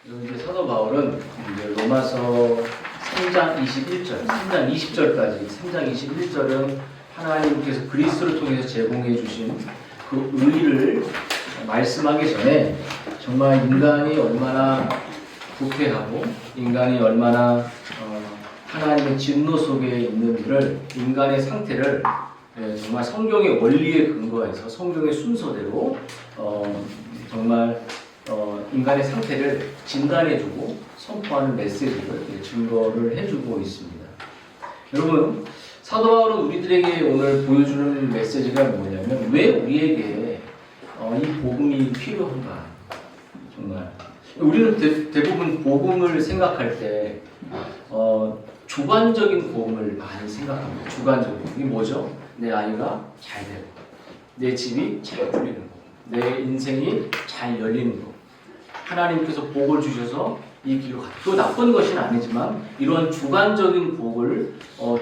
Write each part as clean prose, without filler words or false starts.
이제 사도 바울은 이제 로마서 3장 21절, 3장 20절까지, 3장 21절은 하나님께서 그리스도를 통해서 제공해 주신 그 의를 말씀하기 전에 정말 인간이 얼마나 부패하고 인간이 얼마나 하나님의 진노 속에 있는지를, 인간의 상태를 정말 성경의 원리에 근거해서 성경의 순서대로 정말 인간의 상태를 진단해주고 선포하는 메시지를 증거를 해주고 있습니다. 여러분, 사도 바울은 우리들에게 오늘 보여주는 메시지가 뭐냐면, 왜 우리에게 이 복음이 필요한가? 정말 우리는 대부분 복음을 생각할 때 주관적인 복음을 많이 생각합니다. 주관적인. 이게 뭐죠? 내 아이가 잘 되고, 내 집이 잘 풀리는 거, 내 인생이 잘 열리는 거, 하나님께서 복을 주셔서 이 길로 가. 또 나쁜 것은 아니지만 이런 주관적인 복을,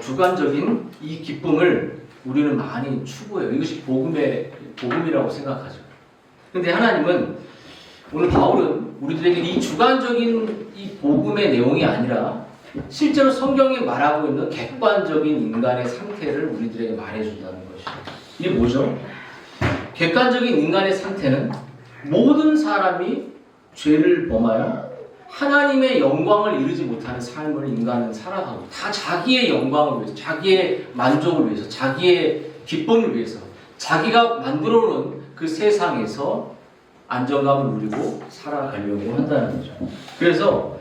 주관적인 이 기쁨을 우리는 많이 추구해요. 이것이 복음이라고 생각하죠. 근데 하나님은, 오늘 바울은 우리들에게 이 주관적인 이 복음의 내용이 아니라 실제로 성경이 말하고 있는 객관적인 인간의 상태를 우리들에게 말해준다는 것이죠. 이게 뭐죠? 객관적인 인간의 상태는 모든 사람이 죄를 범하여 하나님의 영광을 이루지 못하는 삶을 인간은 살아가고, 다 자기의 영광을 위해서, 자기의 만족을 위해서, 자기의 기쁨을 위해서, 자기가 만들어 놓은 그 세상에서 안정감을 누리고 살아가려고 한다는 거죠. 그래서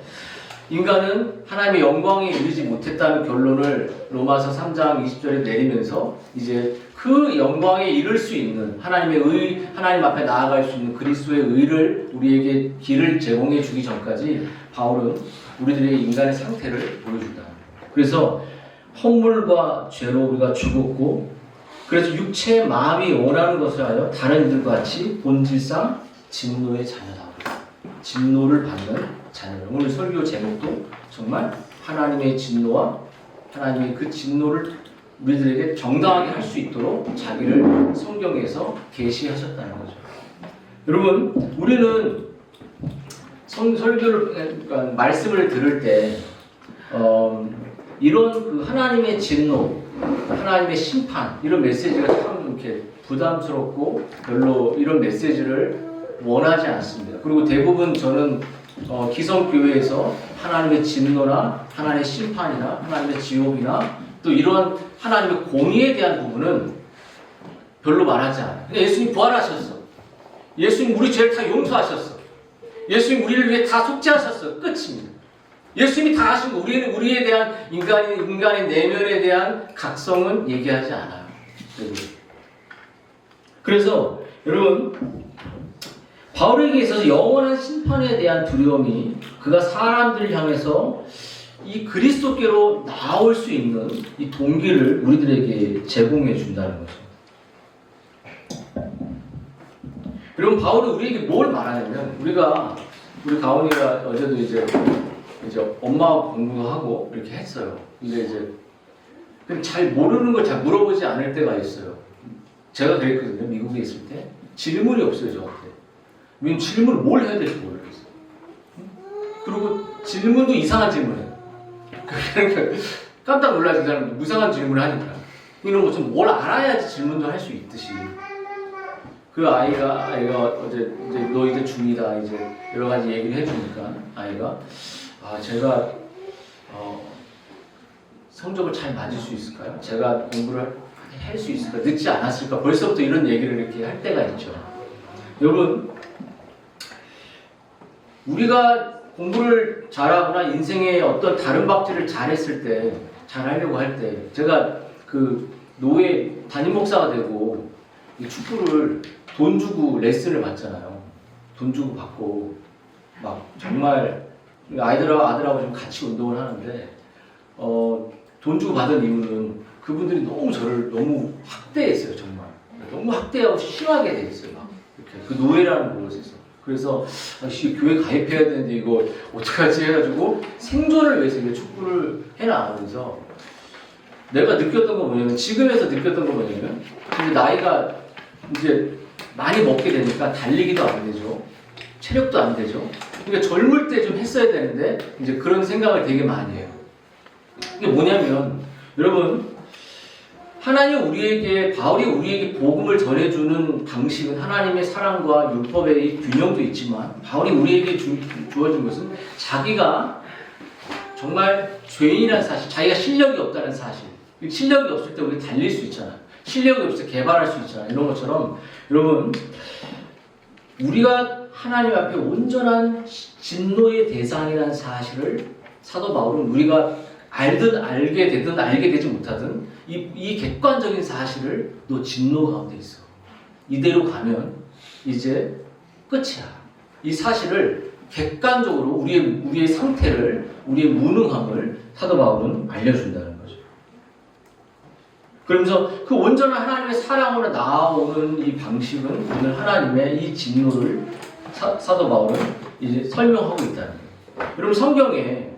인간은 하나님의 영광에 이르지 못했다는 결론을 로마서 3장 20절에 내리면서, 이제 그 영광에 이를 수 있는 하나님의 의, 하나님 앞에 나아갈 수 있는 그리스도의 의를 우리에게 길을 제공해 주기 전까지 바울은 우리들에게 인간의 상태를 보여준다. 그래서 허물과 죄로 우리가 죽었고, 그래서 육체의 마음이 원하는 것을 하여 다른 이들과 같이 본질상 진노의 자녀다. 진노를 받는 자녀다. 오늘 설교 제목도 정말 하나님의 진노와 하나님의 그 진노를 우리들에게 정당하게 할 수 있도록 자기를 성경에서 계시하셨다는 거죠. 여러분, 우리는 설교를, 그러니까 말씀을 들을 때 이런 그 하나님의 진노, 하나님의 심판, 이런 메시지가 참 이렇게 부담스럽고 별로 이런 메시지를 원하지 않습니다. 그리고 대부분 저는 기성교회에서 하나님의 진노나 하나님의 심판이나 하나님의 지옥이나 또 이런 하나님의 공의에 대한 부분은 별로 말하지 않아요. 예수님 부활하셨어. 예수님 우리 죄를 다 용서하셨어. 예수님 우리를 위해 다 속죄하셨어. 끝입니다. 예수님이 다 하신 거, 우리에 대한 인간의 내면에 대한 각성은 얘기하지 않아요. 그래서 여러분, 바울에게 있어서 영원한 심판에 대한 두려움이 그가 사람들을 향해서 이 그리스도께로 나올 수 있는 이 동기를 우리들에게 제공해 준다는 거죠. 그리고 바울은 우리에게 뭘 말하냐면, 우리 가온이가 어제도 이제 엄마하고 공부도 하고 이렇게 했어요. 근데 이제 잘 모르는 걸 잘 물어보지 않을 때가 있어요. 제가 그랬거든요. 미국에 있을 때 질문이 없어요, 저한테. 왜냐면 질문을 뭘 해야 될지 모르겠어요. 그리고 질문도 이상한 질문을 해요. 그러니까 깜짝 놀라지, 그 사람 무상한 질문을 하니까. 이런 거 좀 뭘 알아야지 질문도 할 수 있듯이. 그 아이가 어제 이제 너 이제 중2다, 이제 여러 가지 얘기를 해주니까 아이가, 제가 성적을 잘 맞을 수 있을까요? 제가 공부를 할 수 있을까? 늦지 않았을까? 벌써부터 이런 얘기를 이렇게 할 때가 있죠. 여러분, 우리가 공부를 잘하거나 인생의 어떤 다른 박질을 잘했을 때, 잘하려고 할 때, 제가 그 노예 담임 목사가 되고 축구를 돈 주고 레슨을 받잖아요. 돈 주고 받고 막 정말 아들하고 좀 같이 운동을 하는데 돈 주고 받은 이유는 그분들이 너무 저를 너무 학대했어요. 정말 너무 학대하고 심하게 됐어요. 막 이렇게 그 노예라는 곳에서. 그래서 교회 가입해야 되는데 이거 어떡하지 해가지고 생존을 위해서 축구를 해나가면서 내가 느꼈던 건 뭐냐면, 지금에서 느꼈던 건 뭐냐면, 이제 나이가 이제 많이 먹게 되니까 달리기도 안 되죠. 체력도 안 되죠. 그러니까 젊을 때 좀 했어야 되는데 이제 그런 생각을 되게 많이 해요. 이게 뭐냐면 여러분 하나님 바울이 우리에게 복음을 전해주는 방식은 하나님의 사랑과 율법의 균형도 있지만 바울이 우리에게 주어진 것은 자기가 정말 죄인이라는 사실, 자기가 실력이 없다는 사실. 실력이 없을 때 우리 달릴 수 있잖아. 실력이 없을 때 개발할 수 있잖아. 이런 것처럼 여러분 우리가 하나님 앞에 온전한 진노의 대상이라는 사실을 사도 바울은 우리가 알든 알게 되든 알게 되지 못하든 이 객관적인 사실을 너 진노 가운데 있어. 이대로 가면 이제 끝이야. 이 사실을 객관적으로 우리의 상태를, 우리의 무능함을 사도 바울은 알려준다는 거죠. 그러면서 그 온전한 하나님의 사랑으로 나아오는 이 방식은 오늘 하나님의 이 진노를 사도 바울은 이제 설명하고 있다는 거예요. 여러분 성경에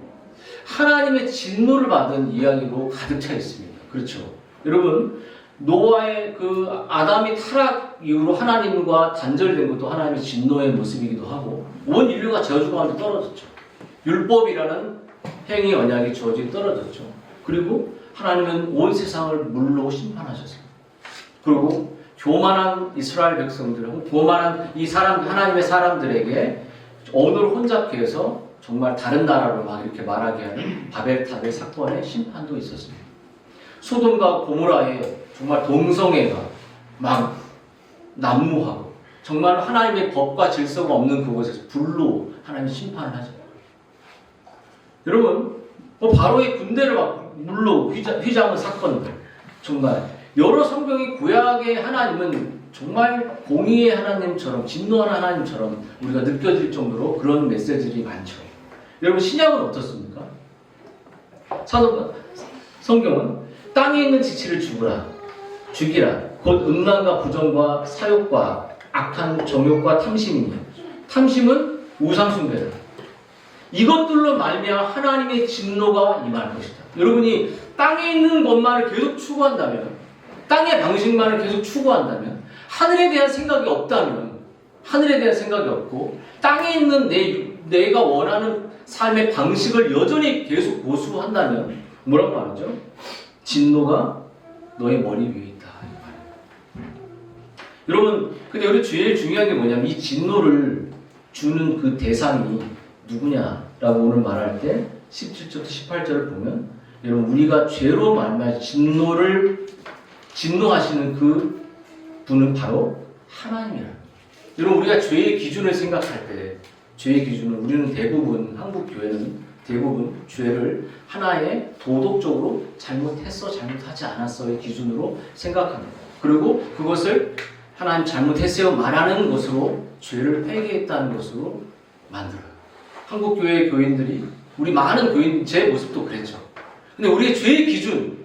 하나님의 진노를 받은 이야기로 가득 차 있습니다. 그렇죠? 여러분 노아의 그 아담이 타락 이후로 하나님과 단절된 것도 하나님의 진노의 모습이기도 하고 온 인류가 저주 가운데 떨어졌죠. 율법이라는 행위 언약이 저주에 떨어졌죠. 그리고 하나님은 온 세상을 물로 심판하셨어요. 그리고 교만한 이스라엘 백성들, 교만한 이 하나님의 사람들에게 언어를 혼잡케 해서 정말 다른 나라로 막 이렇게 말하게 하는 바벨탑의 사건의 심판도 있었습니다. 소돔과 고모라에 정말 동성애가 막 난무하고 정말 하나님의 법과 질서가 없는 그곳에서 불로 하나님이 심판을 하죠. 여러분 바로의 군대를 막 물로 휘장한 사건들 정말 여러 성경의 구약의 하나님은 정말 공의의 하나님처럼 진노하는 하나님처럼 우리가 느껴질 정도로 그런 메시지들이 많죠. 여러분 신약은 어떻습니까? 성경은 땅에 있는 지체를 죽이라 곧 음란과 부정과 사욕과 악한 정욕과 탐심이니 탐심은 우상숭배다. 이것들로 말미암아 하나님의 진노가 임할 것이다. 여러분이 땅에 있는 것만을 계속 추구한다면 땅의 방식만을 계속 추구한다면 하늘에 대한 생각이 없다면 하늘에 대한 생각이 없고 땅에 있는 내가 원하는 삶의 방식을 여전히 계속 고수한다면 뭐라고 말하죠? 진노가 너의 머리 위에 있다. 여러분 근데 우리 제일 중요한 게 뭐냐면 이 진노를 주는 그 대상이 누구냐라고 오늘 말할 때 17절부터 18절을 보면 여러분 우리가 죄로 말미암아 진노하시는 그 분은 바로 하나님이라. 여러분 우리가 죄의 기준을 생각할 때 죄의 기준은 우리는 대부분 한국 교회는 대부분 죄를 하나의 도덕적으로 잘못했어 잘못하지 않았어의 기준으로 생각합니다. 그리고 그것을 하나님 잘못했어요 말하는 것으로 죄를 회개했다는 것으로 만들어요. 한국 교회의 교인들이 우리 많은 교인 제 모습도 그랬죠. 근데 우리의 죄의 기준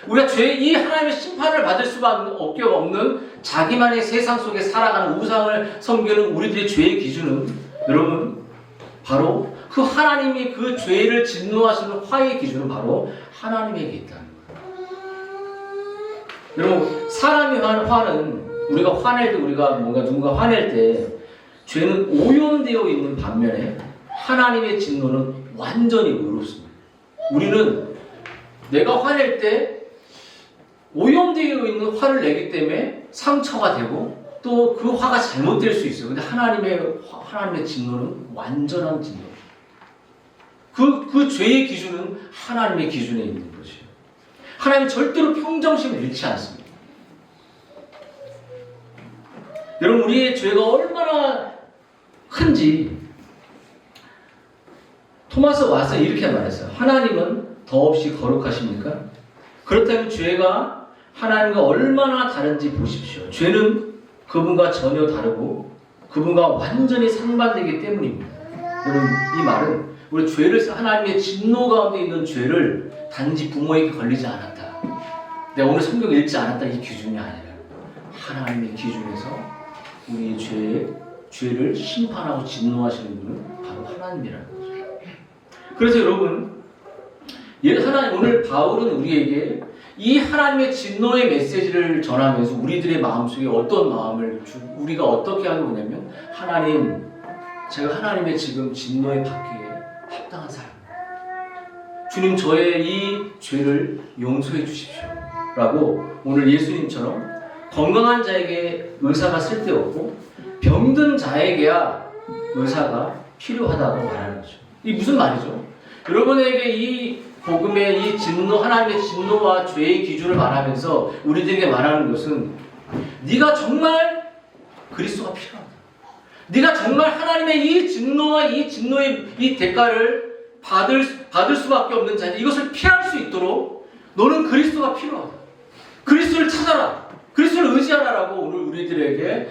우리가 이 하나님의 심판을 받을 수밖에 없는 자기만의 세상 속에 살아가는 우상을 섬기는 우리들의 죄의 기준은 여러분 바로 그 하나님이 그 죄를 진노하시는 화의 기준은 바로 하나님에게 있다는 거예요. 여러분 사람이 화는 우리가 화낼 때 우리가 누군가 화낼 때 죄는 오염되어 있는 반면에 하나님의 진노는 완전히 의롭습니다. 우리는 내가 화낼 때 오염되어 있는 화를 내기 때문에 상처가 되고 또 그 화가 잘못될 수 있어요. 근데 하나님의 진노는 완전한 진노. 그 죄의 기준은 하나님의 기준에 있는 것이에요. 하나님은 절대로 평정심을 잃지 않습니다. 여러분 우리의 죄가 얼마나 큰지 토마스 와서 이렇게 말했어요. 하나님은 더없이 거룩하십니까? 그렇다면 죄가 하나님과 얼마나 다른지 보십시오. 죄는 그분과 전혀 다르고 그분과 완전히 상반되기 때문입니다. 여러분 이 말은 우리 하나님의 진노 가운데 있는 죄를 단지 부모에게 걸리지 않았다. 내가 오늘 성경 읽지 않았다 이 기준이 아니라 하나님의 기준에서 우리의 죄를 심판하고 진노하시는 분은 바로 하나님이라는 거죠. 그래서 여러분 오늘 바울은 우리에게 이 하나님의 진노의 메시지를 전하면서 우리들의 마음속에 어떤 마음을 우리가 어떻게 하게 보냐면 하나님 제가 하나님의 지금 진노에 받기에 합당한 사람. 주님 저의 이 죄를 용서해 주십시오. 라고 오늘 예수님처럼 건강한 자에게 의사가 쓸데없고 병든 자에게야 의사가 필요하다고 말하는 거죠. 이게 무슨 말이죠? 여러분에게 이 복음의 이 진노, 하나님의 진노와 죄의 기준을 말하면서 우리들에게 말하는 것은 네가 정말 그리스도가 필요하다. 네가 정말 하나님의 이 진노와 이 진노의 이 대가를 받을 수밖에 없는 자인데 이것을 피할 수 있도록 너는 그리스도가 필요하다. 그리스도를 찾아라. 그리스도를 의지하라라고 오늘 우리들에게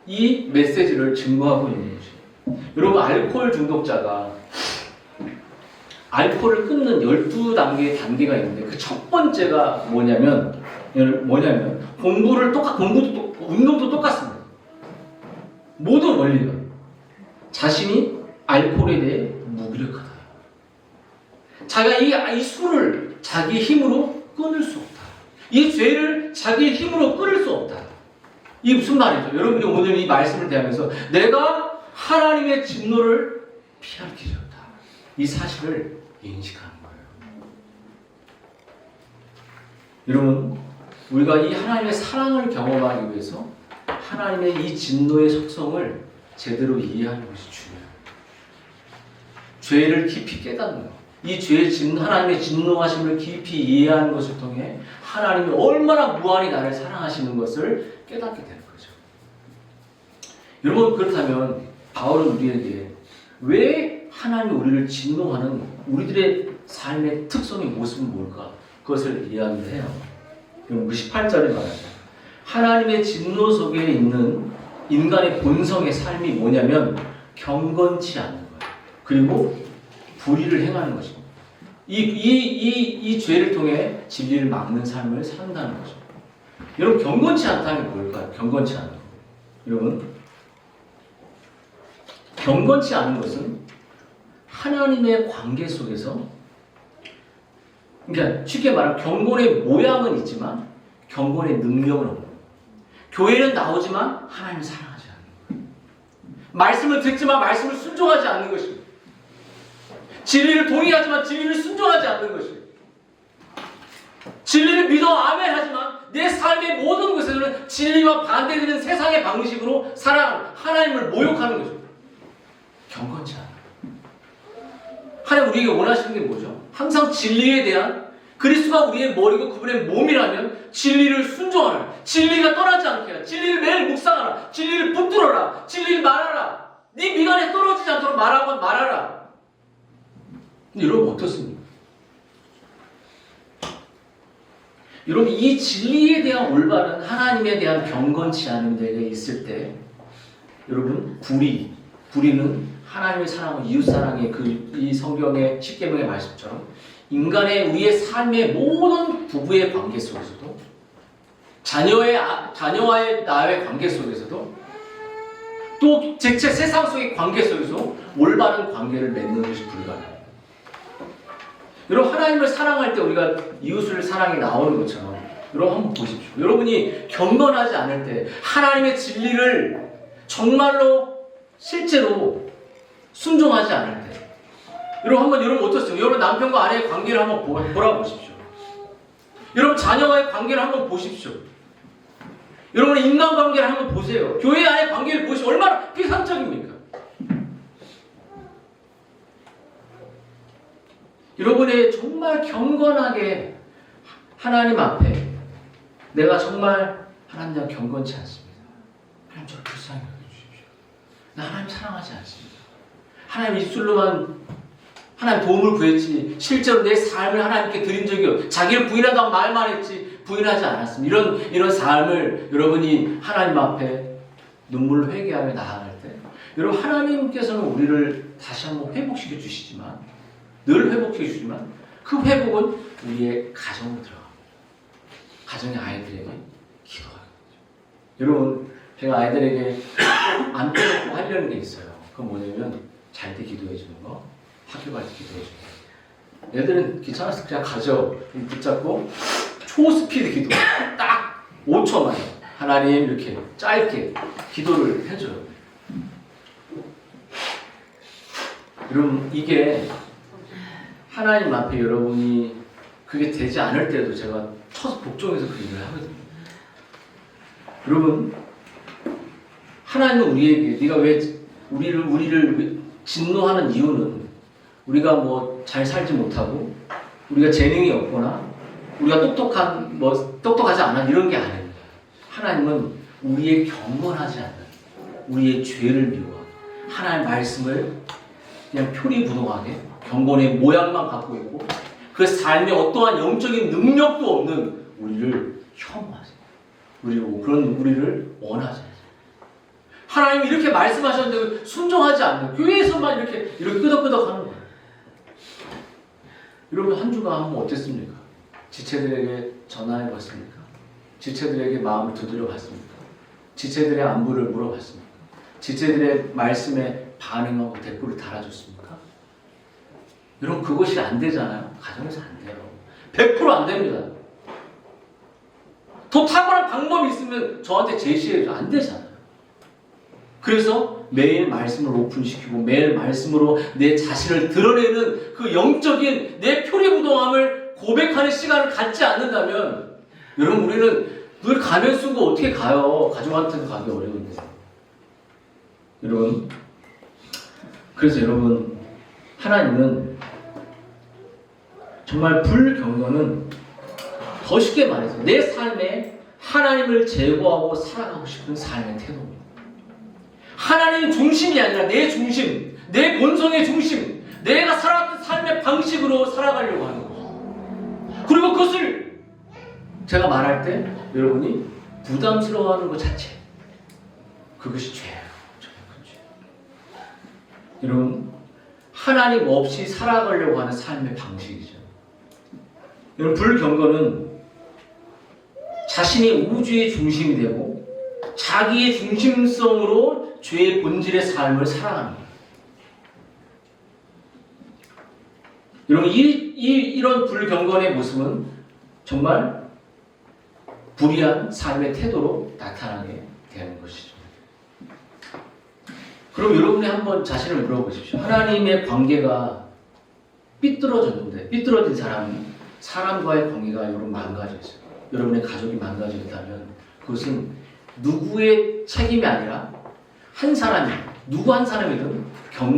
이 메시지를 증거하고 있는 거죠. 여러분 알코올 중독자가 알코올을 끊는 12단계의 단계가 있는데 그 첫 번째가 뭐냐면 공부도 운동도 똑같습니다. 모든 원리가 자신이 알코올에 대해 무기력하다. 자기가 이 술을 자기 힘으로 끊을 수 없다. 이 죄를 자기 힘으로 끊을 수 없다. 이게 무슨 말이죠? 여러분이 오늘 이 말씀을 대하면서 내가 하나님의 진노를 피할 길이 없다. 이 사실을 인식하는 거예요. 여러분, 우리가 이 하나님의 사랑을 경험하기 위해서 하나님의 이 진노의 속성을 제대로 이해하는 것이 중요해요. 죄를 깊이 깨닫는 것. 이 죄의 하나님의 진노하심을 깊이 이해하는 것을 통해 하나님이 얼마나 무한히 나를 사랑하시는 것을 깨닫게 되는 거죠. 여러분 그렇다면 바울은 우리에게 왜 하나님이 우리를 진노하는 우리들의 삶의 특성의 모습은 뭘까? 그것을 이야기를 해요. 그럼 18절에 말하죠. 하나님의 진노 속에 있는 인간의 본성의 삶이 뭐냐면 경건치 않은 거예요. 그리고 불의를 행하는 것입니다. 이 죄를 통해 진리를 막는 삶을 산다는 거죠. 여러분 경건치 않다는 게 뭘까요? 경건치 않은 거. 여러분 경건치 않은 것은 하나님의 관계 속에서 그러니까 쉽게 말하면 경건의 모양은 있지만 경건의 능력은 없는 거예요. 교회는 나오지만 하나님을 사랑하지 않는 거예요. 말씀을 듣지만 말씀을 순종하지 않는 것입니다. 진리를 동의하지만 진리를 순종하지 않는 것입니다. 진리를 믿어 아멘하지만 내 삶의 모든 것에서는 진리와 반대되는 세상의 방식으로 살아가는 하나님을 모욕하는 것입니다. 경건치 않아요. 하나님 우리에게 원하시는 게 뭐죠? 항상 진리에 대한 그리스도가 우리의 머리고 그분의 몸이라면 진리를 순종하라. 진리가 떠나지 않게 하라. 진리를 매일 묵상하라. 진리를 붙들어라. 진리를 말하라. 네 미간에 떨어지지 않도록 말하라. 근데 여러분 어떻습니까? 여러분 이 진리에 대한 올바른 하나님에 대한 경건치 않은 데가 있을 때 여러분 불의는 하나님의 사랑과 이웃사랑의 이 성경의 십계명의 말씀처럼 우리의 삶의 모든 부부의 관계 속에서도 자녀와의 나의 관계 속에서도 또 세상 속의 관계 속에서 올바른 관계를 맺는 것이 불가능해요. 여러분 하나님을 사랑할 때 우리가 이웃을 사랑이 나오는 것처럼 여러분 한번 보십시오. 여러분이 경건하지 않을 때 하나님의 진리를 정말로 실제로 순종하지 않을 때 여러분 어떠세요? 여러분 남편과 아내의 관계를 한번 보십시오. 여러분 자녀와의 관계를 한번 보십시오. 여러분의 인간관계를 한번 보세요. 교회 안의 관계를 보시면 얼마나 비상적입니까? 여러분의 정말 경건하게 하나님 앞에 내가 정말 하나님과 경건치 않습니다. 하나님 저를 불쌍히 여겨주십시오. 나 하나님 사랑하지 않습니다. 하나님 입술로만 하나님 도움을 구했지 실제로 내 삶을 하나님께 드린 적이 없어요. 자기를 부인한다고 말만 했지 부인하지 않았습니다. 이런 삶을 여러분이 하나님 앞에 눈물로 회개하며 나아갈 때 여러분 하나님께서는 우리를 다시 한번 회복시켜 주시지만 늘 회복시켜 주시지만 그 회복은 우리의 가정으로 들어갑니다. 가정의 아이들에게 기도하는 거죠. 여러분 제가 아이들에게 안 빼놓고 하려는 게 있어요. 그건 뭐냐면 잘 때 기도해 주는 거, 학교 갈 때 기도해 주는 거. 애들은 귀찮아서 그냥 가죠. 붙잡고 초스피드 기도 딱 5초만 하나님 이렇게 짧게 기도를 해줘요. 여러분 이게 하나님 앞에 여러분이 그게 되지 않을 때도 제가 첫 복종해서 그 얘기를 하거든요. 여러분 하나님은 우리에게 네가 왜 우리를 진노하는 이유는 우리가 뭐 잘 살지 못하고 우리가 재능이 없거나 우리가 똑똑하지 않아 이런 게 아닙니다. 하나님은 우리의 경건하지 않는 우리의 죄를 미워하고 하나님의 말씀을 그냥 표리부동하게 경건의 모양만 갖고 있고 그 삶에 어떠한 영적인 능력도 없는 우리를 혐오하세요. 그런 우리를 원하지 않아요. 하나님이 이렇게 말씀하셨는데 순종하지 않는 교회에서만 이렇게 끄덕끄덕 하는 거예요. 여러분 한 주간 한번 어땠습니까? 지체들에게 전화해 봤습니까? 지체들에게 마음을 두드려 봤습니까? 지체들의 안부를 물어봤습니까? 지체들의 말씀에 반응하고 댓글을 달아줬습니까? 여러분 그것이 안 되잖아요. 가정에서 안 돼요. 100% 안 됩니다. 더 탁월한 방법이 있으면 저한테 제시해줘. 안 되잖아요. 그래서 매일 말씀을 오픈시키고 매일 말씀으로 내 자신을 드러내는 그 영적인 내 표리부동함을 고백하는 시간을 갖지 않는다면 여러분 우리는 늘 가면 쓰고 어떻게 가요? 가족한테도 가기 어려운데. 여러분 그래서 여러분 하나님은 정말 불경건은 더 쉽게 말해서 내 삶에 하나님을 제거하고 살아가고 싶은 삶의 태도입니다. 하나님 중심이 아니라 내 중심, 내 본성의 중심, 내가 살아왔던 삶의 방식으로 살아가려고 하는 거죠. 그리고 그것을 제가 말할 때 여러분이 부담스러워하는 것 자체, 그것이 죄예요. 여러분 하나님 없이 살아가려고 하는 삶의 방식이죠. 여러분 불경건은 자신이 우주의 중심이 되고 자기의 중심성으로 죄의 본질의 삶을 살아가는 거예요. 여러분 이런 불경건의 모습은 정말 불의한 삶의 태도로 나타나게 되는 것이죠. 그럼 여러분이 한번 자신을 물어보십시오. 하나님의 관계가 삐뚤어졌는데 삐뚤어진 사람은 사람과의 관계가 여러분 망가져 있어요. 여러분의 가족이 망가져 있다면 그것은 누구의 책임이 아니라 한 사람이 누구 한 사람이든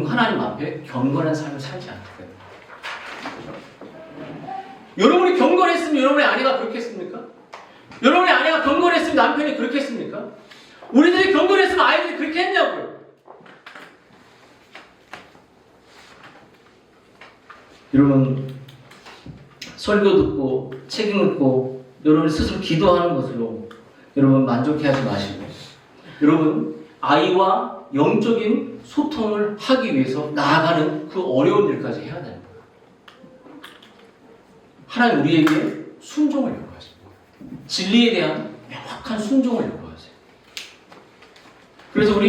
하나님 앞에 경건한 삶을 살지 않기 때문에. 여러분이 경건했으면 여러분의 아내가 그렇게 했습니까? 여러분의 아내가 경건했으면 남편이 그렇게 했습니까? 우리들이 경건했으면 아이들이 그렇게 했냐고요. 여러분 설교 듣고 책 읽고 여러분 스스로 기도하는 것으로 여러분 만족해하지 마시고 여러분 아이와 영적인 소통을 하기 위해서 나아가는 그 어려운 일까지 해야 됩니다. 하나님 우리에게 순종을 요구하십니다. 진리에 대한 명확한 순종을 요구하세요. 그래서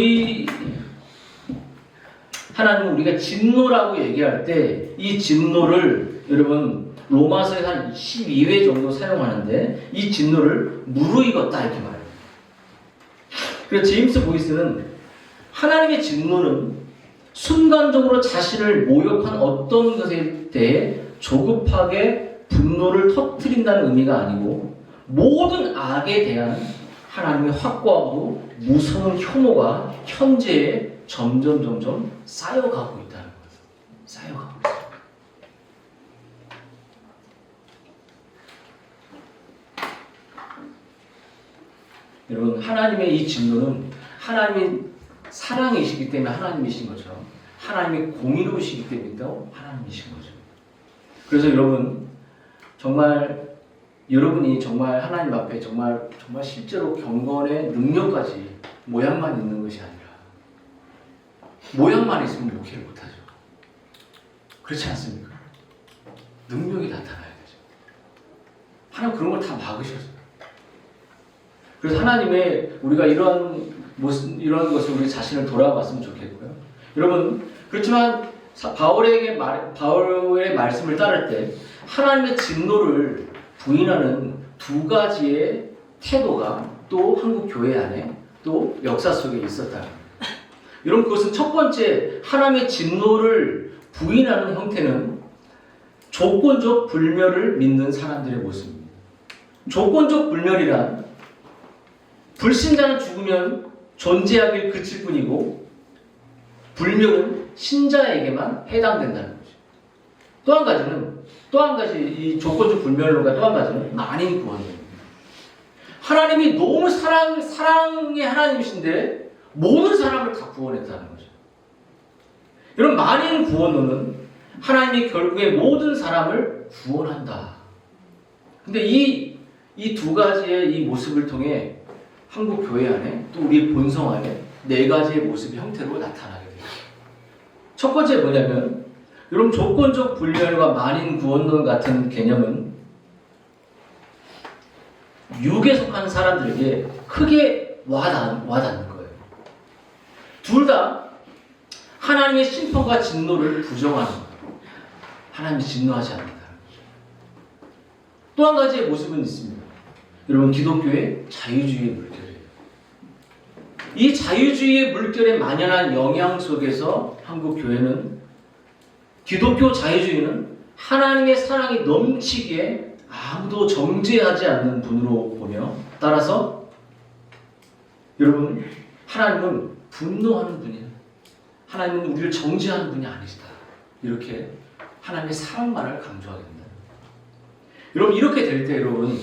하나님은 우리가 진노라고 얘기할 때 이 진노를 여러분 로마서에서 한 12회 정도 사용하는데 이 진노를 무르익었다 이렇게 말해요. 그래서 제임스 보이스는 하나님의 진노는 순간적으로 자신을 모욕한 어떤 것에 대해 조급하게 분노를 터뜨린다는 의미가 아니고 모든 악에 대한 하나님의 확고하고 무서운 혐오가 현재에 점점 쌓여가고 있다는 거예요. 쌓여가고 있어요. 여러분 하나님의 이 진노는 하나님이 사랑이시기 때문에 하나님이신 것처럼 하나님이 공의로우시기 때문에 또 하나님이신 거죠. 그래서 여러분 정말 여러분이 정말 하나님 앞에 정말 실제로 경건의 능력까지 모양만 있는 것이 아니라 모양만 있으면 목회를 못하죠. 그렇지 않습니까? 능력이 나타나야 되죠. 하나님 그런 걸 다 막으셨어요. 그래서 하나님의 우리가 이런 것을 우리 자신을 돌아봤으면 좋겠고요. 여러분 그렇지만 바울의 말씀을 따를 때 하나님의 진노를 부인하는 두 가지의 태도가 또 한국 교회 안에 또 역사 속에 있었다. 여러분 그것은 첫 번째 하나님의 진노를 부인하는 형태는 조건적 불멸을 믿는 사람들의 모습입니다. 조건적 불멸이란 불신자는 죽으면 존재하길 그칠 뿐이고 불멸은 신자에게만 해당된다는 거죠. 또 한 가지 이 조건적 불멸론과 또 한 가지는 만인 구원론입니다. 하나님이 너무 사랑의 하나님이신데 모든 사람을 다 구원했다는 거죠. 여러분 만인 구원론은 하나님이 결국에 모든 사람을 구원한다. 근데 이 두 가지의 이 모습을 통해 한국 교회 안에 또 우리 본성 안에 네 가지의 모습의 형태로 나타나게 돼요. 첫 번째 뭐냐면 여러분 조건적 불멸과 만인 구원론 같은 개념은 육에 속한 사람들에게 크게 와닿는 거예요. 둘 다 하나님의 심판과 진노를 부정하는 거예요. 하나님이 진노하지 않는다는 거죠. 또 한 가지의 모습은 있습니다. 여러분 기독교의 자유주의의 물결이에요. 이 자유주의의 물결에 만연한 영향 속에서 한국 교회는 기독교 자유주의는 하나님의 사랑이 넘치기에 아무도 정죄하지 않는 분으로 보며 따라서 여러분 하나님은 분노하는 분이에요. 하나님은 우리를 정죄하는 분이 아니시다. 이렇게 하나님의 사랑만을 강조하게 됩니다. 여러분 이렇게 될 때 여러분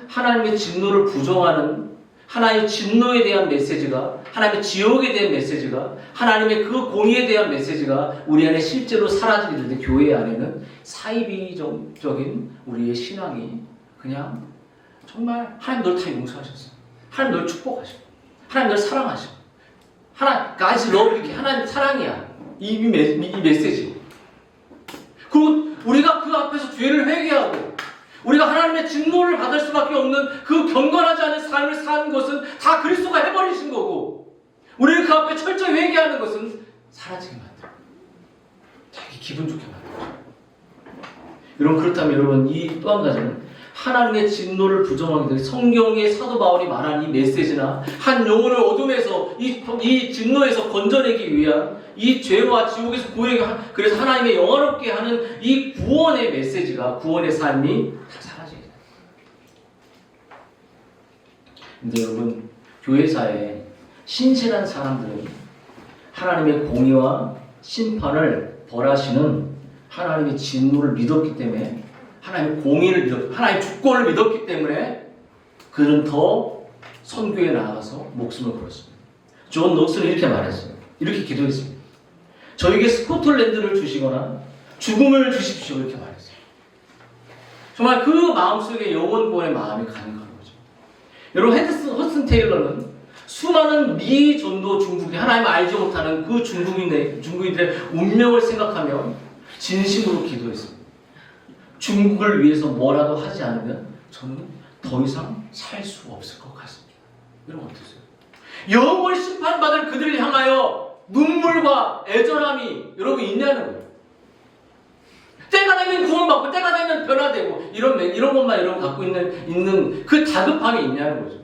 하나님의 진노를 부정하는 하나님의 진노에 대한 메시지가 하나님의 지옥에 대한 메시지가 하나님의 그 공의에 대한 메시지가 우리 안에 실제로 사라지게 될 때 교회 안에는 사이비적인 우리의 신앙이 그냥 정말 하나님 널 다 용서하셨어. 하나님 널 축복하시고 하나님 널 사랑하시고 하나님 God's love 이렇게 하나님 사랑이야. 이 메시지. 그리고 우리가 그 앞에서 죄를 회개하고 우리가 하나님의 진노를 받을 수밖에 없는 그 경건하지 않은 삶을 사는 것은 다 그리스도가 해버리신 거고 우리를 그 앞에 철저히 회개하는 것은 사라지게 만들고 자기 기분 좋게 만들고 여러분 그렇다면 여러분 이 또 한 가지는 하나님의 진노를 부정하게 되는 성경의 사도 바울이 말한 이 메시지나 한 영혼을 어둠에서 이 진노에서 건져내기 위한 이 죄와 지옥에서 구하게 그래서 하나님의 영화롭게 하는 이 구원의 메시지가 구원의 삶이 다 사라지게 돼요. 근데 여러분 교회사에 신실한 사람들은 하나님의 공의와 심판을 벌하시는 하나님의 진노를 믿었기 때문에 하나님의 공의를 믿었고 하나님의 주권을 믿었기 때문에 그는 더 선교에 나아가서 목숨을 걸었습니다. 존 녹스는 이렇게 말했어요. 이렇게 기도했습니다. 저에게 스코틀랜드를 주시거나 죽음을 주십시오. 이렇게 말했어요. 정말 그 마음속에 영원 구원의 마음이 가능한 거죠. 여러분 허슨 테일러는 수많은 미전도 중국이 하나님을 알지 못하는 그 중국인들의 운명을 생각하며 진심으로 기도했습니다. 중국을 위해서 뭐라도 하지 않으면 저는 더 이상 살 수 없을 것 같습니다. 여러분 어떠세요? 영원히 심판받을 그들을 향하여 눈물과 애절함이 여러분 있냐는 거예요. 때가 되면 구원받고 때가 되면 변화되고 이런 것만 여러분 갖고 있는 그 다급함이 있냐는 거죠.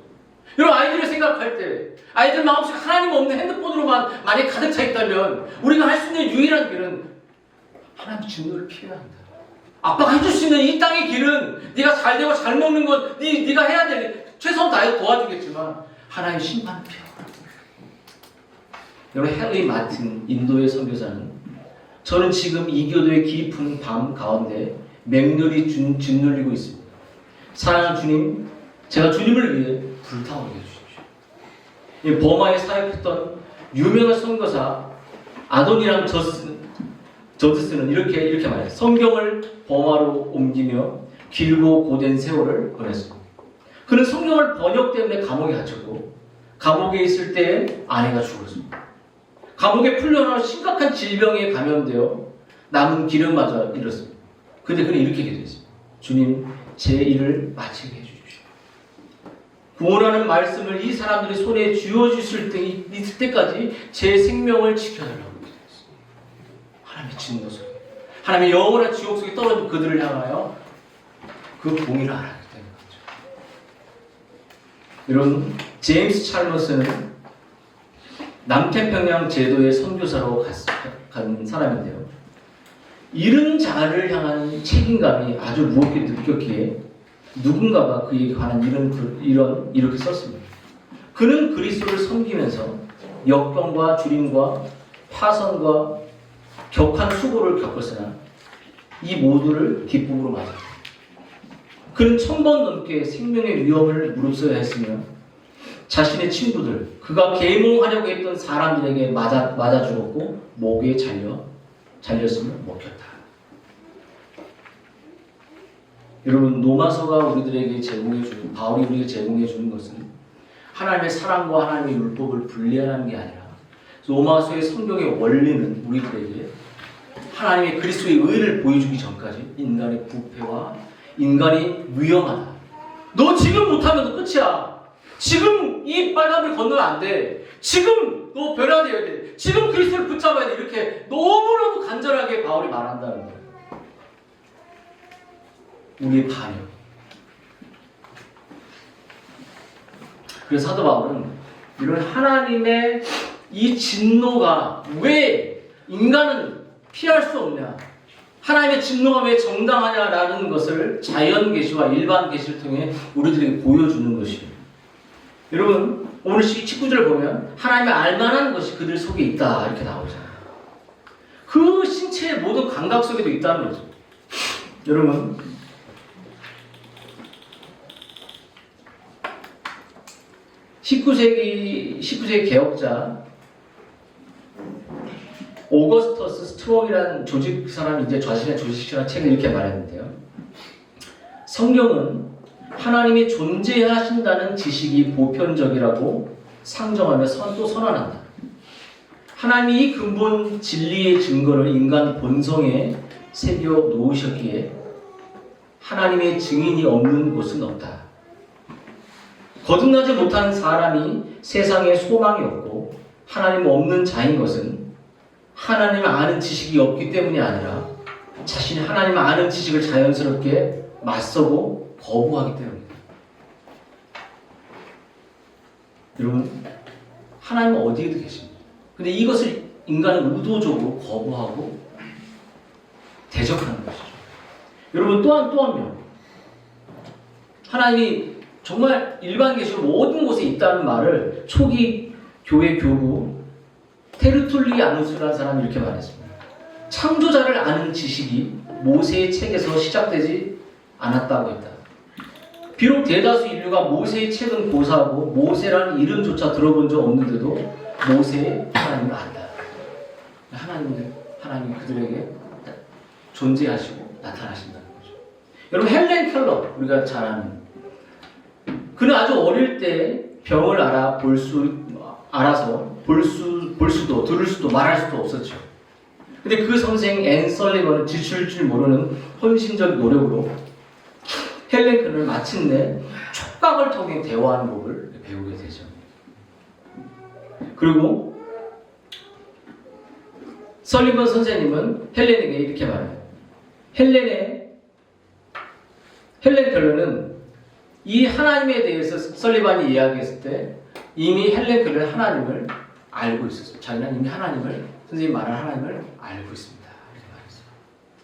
여러분 아이들을 생각할 때 아이들 마음속에 하나님 없는 핸드폰으로만 만약에 가득 차 있다면 우리가 할 수 있는 유일한 길은 하나님의 진노를 피해야 한다. 아빠가 해줄 수 있는 이 땅의 길은 네가 잘 되고 잘 먹는 건 네가 해야 될 최선 다해서 도와주겠지만 하나님의 심판을 피하라. 여러분 헨리 마틴 인도의 선교사는 저는 지금 이 교도의 깊은 밤 가운데 맹렬히 짓눌리고 있습니다. 사랑하는 주님, 제가 주님을 위해 불타오르게 해주십시오. 이 버마에 사역했던 유명한 선교사 아도니랑 저드스는 이렇게 말해요. 성경을 버마로 옮기며 길고 고된 세월을 보냈습니다. 그는 성경을 번역 때문에 감옥에 갇혔고 감옥에 있을 때 아내가 죽었습니다. 감옥에 풀려나와 심각한 질병에 감염되어 남은 기력마저 잃었습니다. 그런데 그는 이렇게 기도했습니다. 주님, 제 일을 마치게 해주십시오. 구원하는 말씀을 이 사람들이 손에 쥐어주실 때 있을 때까지 제 생명을 지켜달라고 기도했습니다. 하나님의 진노 속에 하나님의 영원한 지옥 속에 떨어진 그들을 향하여 그 공의를 알아야 되는 거죠. 여러분 제임스 찰머스는 남태평양 제도의 선교사로 간 사람인데요. 잃은 자를 향한 책임감이 아주 무겁게 느꼈기에 누군가가 그에게 관한 이렇게 썼습니다. 그는 그리스도를 섬기면서 역경과 주림과 파선과 격한 수고를 겪었으나 이 모두를 기쁨으로 맞았다. 그는 1000번 넘게 생명의 위험을 무릅써야 했으며 자신의 친구들, 그가 계몽하려고 했던 사람들에게 맞아 죽었고 목에 잘렸으며 먹혔다. 여러분, 로마서가 우리들에게 제공해주는, 바울이 우리에게 제공해주는 것은 하나님의 사랑과 하나님의 율법을 분리하는 게 아니라 로마서의 성경의 원리는 우리들에게 하나님의 그리스도의 의를 보여주기 전까지 인간의 부패와 인간이 위험하다. 너 지금 못하면 너 끝이야. 지금 이 빨간불 건너면 안 돼. 지금 너 변화되어야 돼. 지금 그리스도를 붙잡아야 돼. 이렇게 너무나도 간절하게 바울이 말한다는 거예요. 우리의 반역. 그래서 사도 바울은 이런 하나님의 이 진노가 왜 인간은 피할 수 없냐, 하나님의 진노가 왜 정당하냐라는 것을 자연 계시와 일반 계시를 통해 우리들에게 보여주는 것이에요. 여러분, 오늘 19절을 보면 하나님의 알만한 것이 그들 속에 있다 이렇게 나오잖아요. 그 신체의 모든 감각 속에도 있다는 거죠. 여러분, (19세기) 개혁자 오거스터스 스트롱이라는 조직 사람이 이제 자신의 조직이라는 책을 이렇게 말했는데요. 성경은 하나님이 존재하신다는 지식이 보편적이라고 상정하며 또 선언한다. 하나님이 이 근본 진리의 증거를 인간 본성에 새겨 놓으셨기에 하나님의 증인이 없는 곳은 없다. 거듭나지 못한 사람이 세상에 소망이 없고 하나님 없는 자인 것은 하나님을 아는 지식이 없기 때문이 아니라 자신이 하나님을 아는 지식을 자연스럽게 맞서고 거부하기 때문입니다. 여러분, 하나님은 어디에도 계십니다. 근데 이것을 인간은 의도적으로 거부하고 대적하는 것이죠. 여러분, 또 한 명, 하나님이 정말 일반 계시로 모든 곳에 있다는 말을 초기 교회 교부 테르툴리아누스라는 사람이 이렇게 말했습니다. 창조자를 아는 지식이 모세의 책에서 시작되지 않았다고 했다. 비록 대다수 인류가 모세의 책은 고사하고 모세라는 이름조차 들어본 적 없는데도 모세의 하나님을 안다. 하나님이 그들에게 존재하시고 나타나신다는 거죠. 여러분, 헬렌 켈러, 우리가 잘 아는, 그는 아주 어릴 때 병을 알아서 볼 수도 들을 수도 말할 수도 없었죠. 근데 그 선생 앤 설리번은 지칠 줄 모르는 헌신적 노력으로 헬렌 켈러는 마침내 촉각을 통해 대화하는 법을 배우게 되죠. 그리고 설리번 선생님은 헬렌에게 이렇게 말해요. 헬렌 켈러는 이 하나님에 대해서 설리반이 이야기했을 때 이미 헬렌 켈러는 하나님을 알고 있었어요. 자기는 이미 선생님이 말한 하나님을 알고 있습니다. 이렇게 말했어요.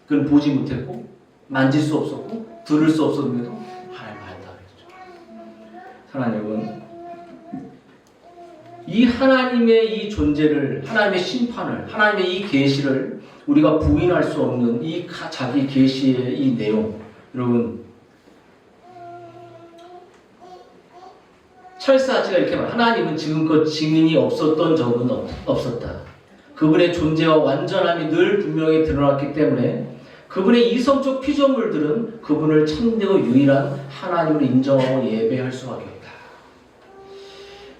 그는 보지 못했고 만질 수 없었고 들을 수 없었는데도 하나님을 안다고 했죠. 사랑하는 여러분, 이 하나님의 이 존재를, 하나님의 심판을, 하나님의 이 계시를 우리가 부인할 수 없는 이 자기 계시의 이 내용, 여러분, 찰스 하치가 이렇게 말해요. 하나님은 지금껏 증인이 없었던 적은 없었다. 그분의 존재와 완전함이 늘 분명히 드러났기 때문에 그분의 이성적 피조물들은 그분을 참되고 유일한 하나님을 인정하고 예배할 수밖에 없다.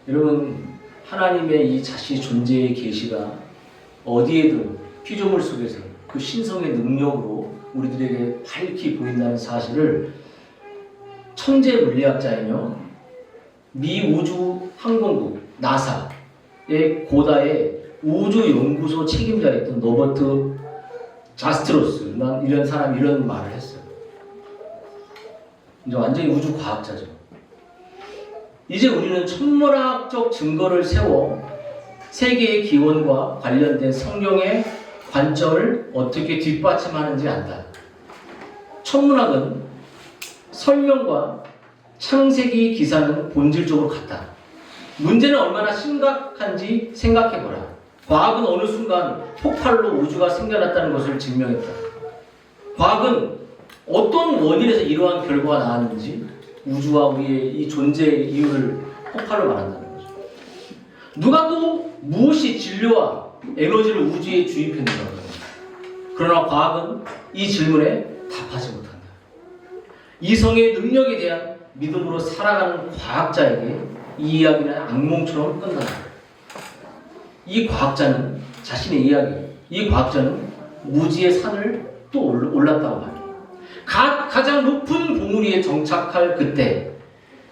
여러분, 하나님의 이 자신의 존재의 계시가 어디에든 피조물 속에서 그 신성의 능력으로 우리들에게 밝히 보인다는 사실을 천재 물리학자이며 미 우주항공국 나사의 고다의 우주연구소 책임자였던 로버트 자스트로스 이런 사람이 이런 말을 했어요. 이제 완전히 우주 과학자죠. 이제 우리는 천문학적 증거를 세워 세계의 기원과 관련된 성경의 관점을 어떻게 뒷받침하는지 안다. 천문학은 설명과 창세기 기사는 본질적으로 같다. 문제는 얼마나 심각한지 생각해보라. 과학은 어느 순간 폭발로 우주가 생겨났다는 것을 증명했다. 과학은 어떤 원인에서 이러한 결과가 나왔는지 우주와 우리의 이 존재의 이유를 폭발로 말한다는 거죠. 누가 또 무엇이 진료와 에너지를 우주에 주입했는가? 그러나 과학은 이 질문에 답하지 못한다. 이성의 능력에 대한 믿음으로 살아가는 과학자에게 이 이야기는 악몽처럼 끝난다. 이 과학자는 자신의 이야기, 이 과학자는 무지의 산을 또 올랐다고 말해요. 가장 높은 봉우리 위에 정착할 그때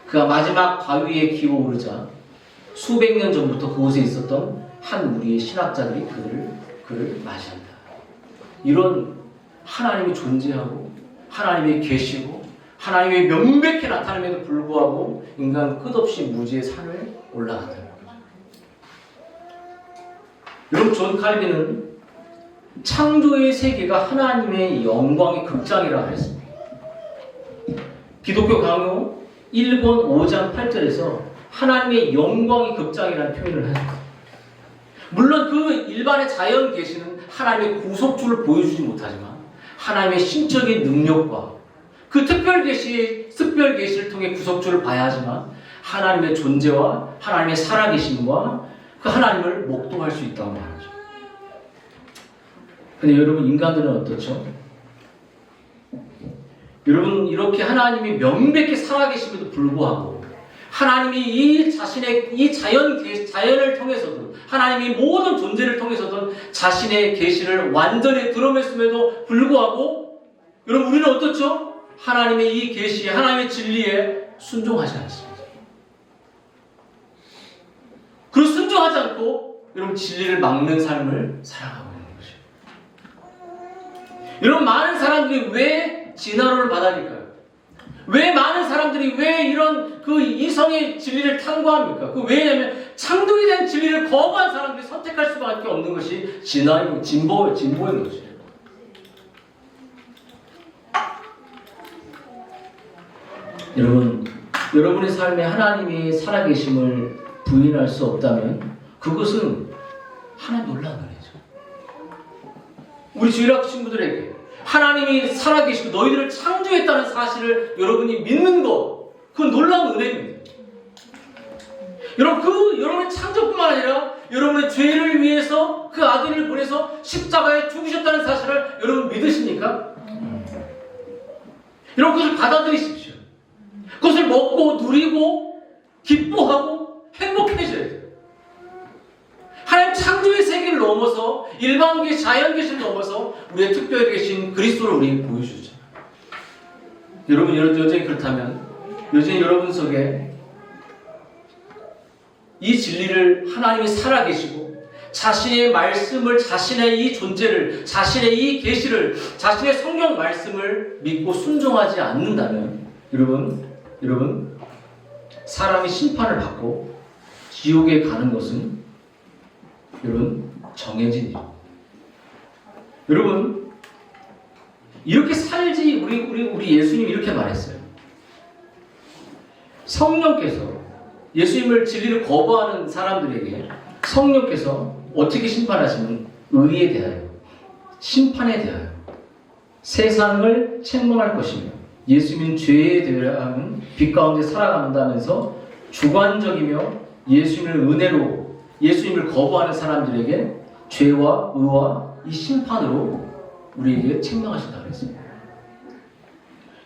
그가 마지막 바위에 기어오르자 수백 년 전부터 그곳에 있었던 한 무리의 신학자들이 그를 맞이한다. 이런 하나님이 존재하고 하나님이 계시고 하나님이 명백히 나타남에도 불구하고 인간은 끝없이 무지의 산을 올라간다는 거죠. 여러분, 존 칼빈은 창조의 세계가 하나님의 영광의 극장이라고 했습니다. 기독교 강요 1권 5장 8절에서 하나님의 영광의 극장이라는 표현을 합니다. 물론 그 일반의 자연 계시는 하나님의 구속주를 보여주지 못하지만 하나님의 신적인 능력과 그 특별 계시를 통해 구속주를 봐야 하지만 하나님의 존재와 하나님의 살아계심과 그 하나님을 목도할 수 있다고 말하죠. 근데 여러분, 인간들은 어떻죠? 여러분, 이렇게 하나님이 명백히 살아계심에도 불구하고 하나님이 이 자연을 통해서도 하나님이 모든 존재를 통해서도 자신의 계시를 완전히 드러냈음에도 불구하고 여러분, 우리는 어떻죠? 하나님의 이 계시에, 하나님의 진리에 순종하지 않습니다. 그리고 순종하지 않고 여러분, 진리를 막는 삶을 살아가고 있는 것이에요. 여러분, 많은 사람들이 왜 진화론을 받아들일까요? 왜 많은 사람들이 왜 이런 그 이성의 진리를 탐구합니까? 왜냐하면 창조에 대한 진리를 거부한 사람들이 선택할 수밖에 없는 것이 진보인 것이에요. 여러분, 여러분의 삶에 하나님이 살아계심을 부인할 수 없다면 그것은 하나님 놀라운 은혜죠. 우리 주일학 친구들에게 하나님이 살아계시고 너희들을 창조했다는 사실을 여러분이 믿는 것, 그건 놀라운 은혜입니다. 여러분, 여러분의 창조뿐만 아니라 여러분의 죄를 위해서 그 아들을 보내서 십자가에 죽으셨다는 사실을 여러분 믿으십니까? 여러분, 그것을 받아들이십시오. 그것을 먹고 누리고 기뻐하고 행복해져야 돼요. 하나님 창조의 세계를 넘어서 일반 계시, 자연 계시를 넘어서 우리의 특별히 계신 그리스도를 우리에게 보여주죠. 여러분, 여전히 그렇다면 여전히 여러분 속에 이 진리를 하나님이 살아계시고 자신의 말씀을, 자신의 이 존재를, 자신의 이 계시를, 자신의 성경 말씀을 믿고 순종하지 않는다면 여러분, 사람이 심판을 받고 지옥에 가는 것은 여러분, 정해진 일. 여러분, 이렇게 살지, 우리 예수님이 이렇게 말했어요. 성령께서 예수님을 진리를 거부하는 사람들에게 성령께서 어떻게 심판하시는 의에 대하여, 심판에 대하여 세상을 책망할 것이며 예수님은 죄에 대한 빛 가운데 살아간다면서 주관적이며 예수님을 거부하는 사람들에게 죄와 의와 이 심판으로 우리에게 책망하신다고 했습니다.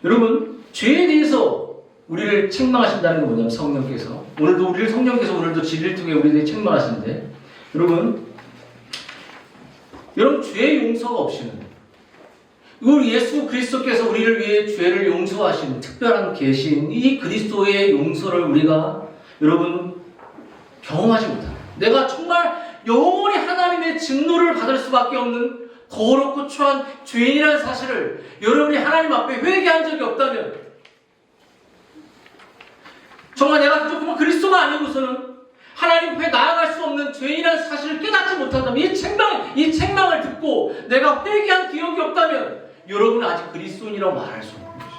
여러분, 죄에 대해서 우리를 책망하신다는 게 뭐냐면 성령께서 오늘도 진리를 통해 우리에게 책망하시는데 여러분, 죄의 용서가 없이는 우리 예수 그리스도께서 우리를 위해 죄를 용서하시는 특별한 계신 이 그리스도의 용서를 우리가 여러분 경험하지 못합니다. 내가 정말 영원히 하나님의 진노를 받을 수밖에 없는 더럽고 추한 죄인이라는 사실을 여러분이 하나님 앞에 회개한 적이 없다면 정말 내가 조금 그리스도가 아니고서는 하나님 앞에 나아갈 수 없는 죄인이라는 사실을 깨닫지 못한다면, 이 책망을 듣고 내가 회개한 기억이 없다면 여러분은 아직 그리스도인이라고 말할 수 없는 것이죠.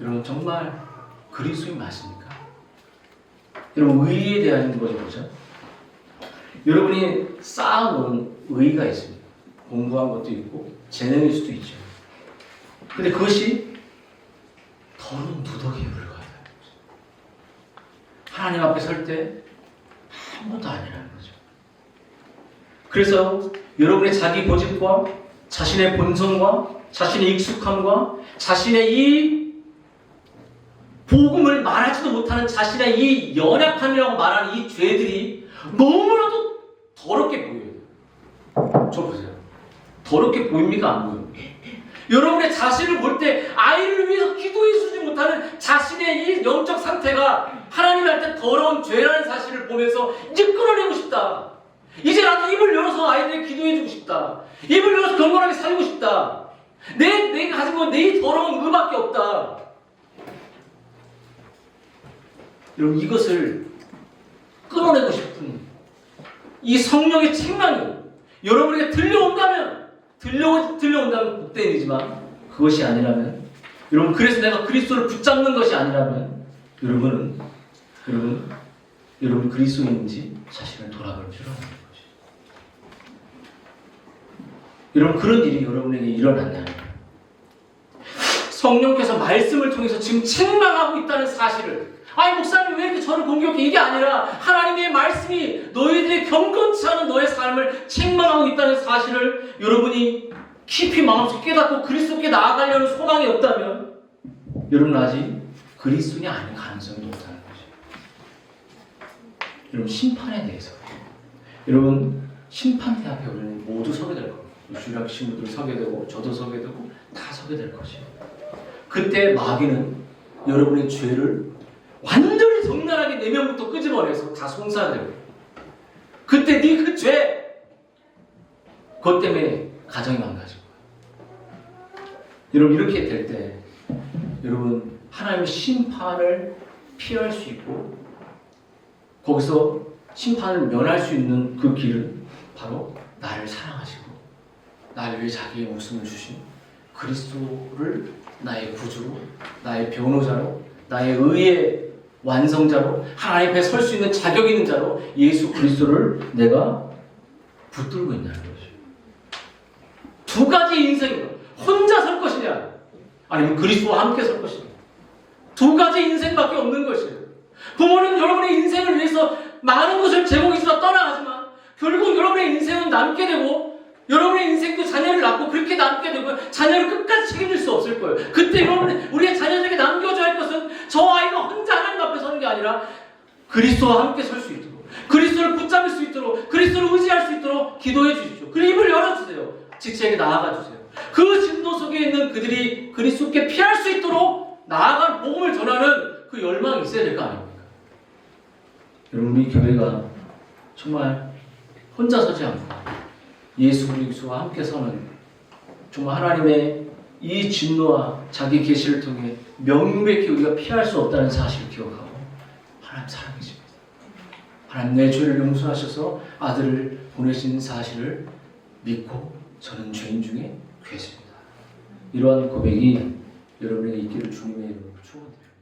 여러분 정말 그리스도인 맞습니까? 여러분 의에 대한 것이 뭐죠? 여러분이 쌓아놓은 의가 있습니다. 공부한 것도 있고 재능일 수도 있죠. 근데 그것이 더러운 누더기에 불과하다는 거죠. 하나님 앞에 설 때 아무것도 아니라는 거죠. 그래서 여러분의 자기 고집과 자신의 본성과 자신의 익숙함과 자신의 이 복음을 말하지도 못하는 자신의 이 연약함이라고 말하는 이 죄들이 너무나도 더럽게 보여요. 저 보세요. 더럽게 보입니까? 안 보여요? 여러분의 자신을 볼 때 아이를 위해서 기도해주지 못하는 자신의 이 영적 상태가 하나님한테 더러운 죄라는 사실을 보면서 이제 끊어내고 싶다. 이제 나도 입을 열어서 아이들에게 기도해주고 싶다. 입을 열어서 경건하게 살고 싶다. 내가 가진 건 내 더러운 의밖에 없다. 여러분 이것을 끊어내고 싶은 이 성령의 책망이 여러분에게 들려온다면 복된 일이지만 그것이 아니라면 여러분 그래서 내가 그리스도를 붙잡는 것이 아니라면 여러분 그리스도인인지 자신을 돌아볼 필요가 없는 것이죠. 여러분 그런 일이 여러분에게 일어났냐면 성령께서 말씀을 통해서 지금 책망하고 있다는 사실을 아니 목사님 왜 이렇게 저를 공격해? 이게 아니라 하나님의 말씀이 너희들의 경건치 않은 너의 삶을 책망하고 있다는 사실을 여러분이 깊이 마음속에 깨닫고 그리스도께 나아가려는 소망이 없다면 여러분 아직 그리스도인이 아닌 가능성이 높다는 거죠. 여러분 심판에 대해서 여러분 심판대 앞에 우리는 모두 서게 될 겁니다. 주일학 친구들 서게 되고 저도 서게 되고 다 서게 될 것이에요. 그때 마귀는 여러분의 죄를 완전히 적나라하게 내면부터 끄집어내서 다 송사하게 되고 그때 네 그 죄 그것 때문에 가정이 망가질 거예요. 여러분 이렇게 될 때 여러분 하나님의 심판을 피할 수 있고 거기서 심판을 면할 수 있는 그 길은 바로 나를 사랑하시고 나를 위해 자기의 목숨을 주신 그리스도를 나의 구주로 나의 변호자로 나의 의의 완성자로 하나님 앞에 설 수 있는 자격 있는 자로 예수 그리스도를 내가 붙들고 있다는 거죠. 두 가지 인생인 거. 혼자 설 것이냐 아니면 그리스도와 함께 설 것이냐. 두 가지 인생밖에 없는 것이에요. 부모는 여러분의 인생을 위해서 많은 것을 제공해주다 떠나가지만 결국 여러분의 인생은 남게 되고 여러분의 인생도 자녀를 낳고 그렇게 남게 되고 자녀를 끝까지 책임질 수 없을 거예요. 그때 여러분 우리의 자녀들에게 남겨줘야 할 것은 저 아이가 혼자 하나님 앞에 서는 게 아니라 그리스도와 함께 설 수 있도록 그리스도를 붙잡을 수 있도록 그리스도를 의지할 수 있도록 기도해 주십시오. 그리고 입을 열어주세요. 지체에게 나아가 주세요. 그 진도 속에 있는 그들이 그리스도께 피할 수 있도록 나아간 복음을 전하는 그 열망이 있어야 될 거 아닙니까? 여러분 우리 교회가 정말 혼자 서지 않고 예수 그리스도와 함께 서는 정말 하나님의 이 진노와 자기 계시를 통해 명백히 우리가 피할 수 없다는 사실을 기억하고 하나님 사랑이십니다. 하나님 내 죄를 용서하셔서 아들을 보내신 사실을 믿고 저는 죄인 중에 괴습니다. 이러한 고백이 여러분에게 있기를 주님의 이름으로 축원드립니다.